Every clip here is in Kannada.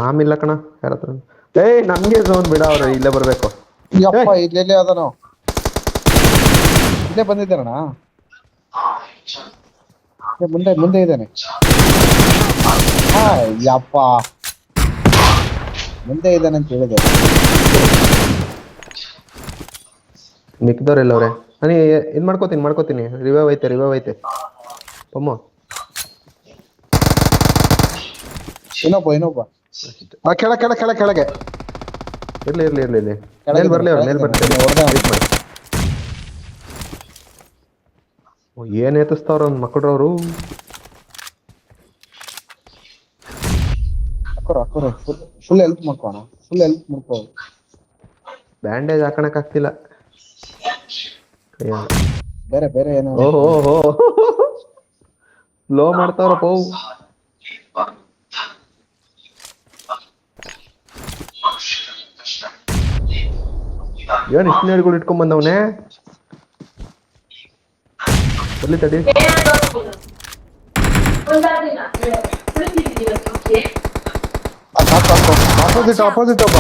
ಆಮಿಲ್ಲ ಕಣ ಯಾರತ್ರ. ಏಯ್ ನಮ್ಗೆ ಝೋನ್ ಬಿಡ ಅವ್ರು ಇಲ್ಲೇ ಬರ್ಬೇಕು. ಯಪ್ಪ ಇಲ್ಲೆಲ್ಲೇ ಅದನು ಇಲ್ಲೇ ಬಂದಿದ್ದಾನಣ್ಣ. ಮುಂದೆ ಮುಂದೆ ಇದ್ದಾನೆ. ಹಾ ಯಪ್ಪ ಮುಂದೆ ಇದ್ದಾನೆ ಅಂತ ಹೇಳಿದೆ. ಮಿಕ್ದವ್ರೆಲ್ಲ ಅವ್ರೆ. ನಾನು ಇದ್ ಮಾಡ್ಕೋತೀನಿ ರಿವೈವ್ ಐತೆ ಪಮ್ಮ. ಇನ್ನೊಬ್ಬ ಕೆಳಗೆ ಇರ್ಲಿ ಮೇಲ್ ಬರ್ಲಿ ಅವ್ರು ಮೇಲ್ ಬರ್ತಾರೆ. ಏನ್ ಏತಿಸ್ತಾವ್ರ ಅವ್ನ ಮಕ್ಕಳವ್ರು. ಹಾಕೋರು ಫುಲ್ ಹೆಲ್ಪ್ ಮಾಡ್ಕೋಣ. ಬ್ಯಾಂಡೇಜ್ ಹಾಕಣಕ್ ಆಗ್ತಿಲ್ಲ. ಬೇರೆ ಏನೋ ಓಹೋ ಲೋ ಮಾಡ್ತಾವ್ರ ಪೋ. ಏನ್ ಇಷ್ಟನೇರ್ಗಳು ಇಟ್ಕೊಂಡ್ ಬಂದವನೇ. ಬರ್ಲಿ ತಡಿ. ಆಪೋಸಿಟ್ ಒಬ್ಬ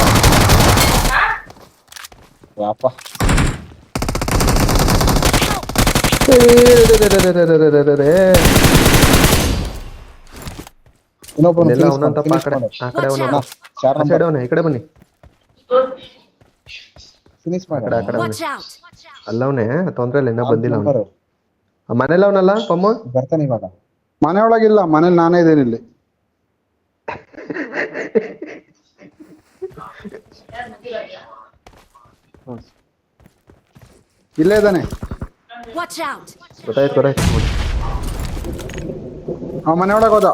ಯಪ್ಪ. ಈ ಕಡೆ ಬನ್ನಿ. ಫಿನಿಶ್ ಮಾಡಿ ಅಲ್ಲವನೇ ತೊಂದ್ರೆ ಇಲ್ಲ, ಇನ್ನ ಬಂದಿಲ್ಲ ಅವನು. ಮನೇಲಿ ಅವನಲ್ಲ ಪಮ್ಮ ಬರ್ತಾನೆ ಇವಾಗ. ಮನೆ ಒಳಗಿಲ್ಲ, ಮನೇಲಿ ನಾನೇ ಇದ್ದೇನೆ ಇಲ್ಲಿ. ಇಲ್ಲೇ ಇದ್ದಾನೆ. ಗೊತ್ತಾಯ್ತು ಮನೆ ಒಳಗೆ ಹೋದ.